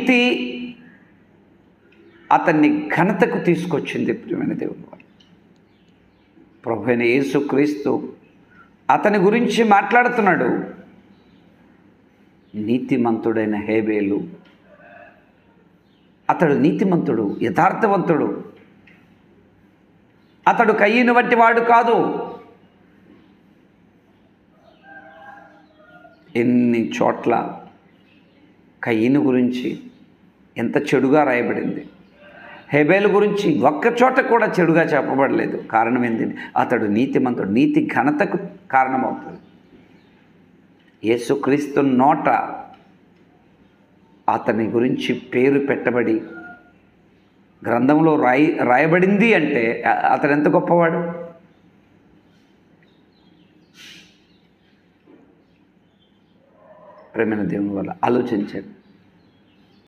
నీతి అతన్ని ఘనతకు తీసుకొచ్చింది. ప్రియమైన దేవుని వారు, ప్రభువైన యేసుక్రీస్తు అతని గురించి మాట్లాడుతున్నాడు. నీతిమంతుడైన హేబేలు, అతడు నీతిమంతుడు, యథార్థవంతుడు. అతడు కయ్యను వంటి వాడు కాదు. ఎన్ని చోట్ల కయ్యను గురించి ఎంత చెడుగా రాయబడింది, హేబేలు గురించి ఒక్క చోట కూడా చెడుగా చెప్పబడలేదు. కారణం ఏంటంటే అతడు నీతిమంతుడు, నీతి ఘనతకు కారణమవుతుంది. యేసుక్రీస్తు నోట అతని గురించి పేరు పెట్టబడి గ్రంథంలో రాయబడింది అంటే అతను ఎంత గొప్పవాడు. ప్రేమైన దేవుని వల్ల ఆలోచించండి.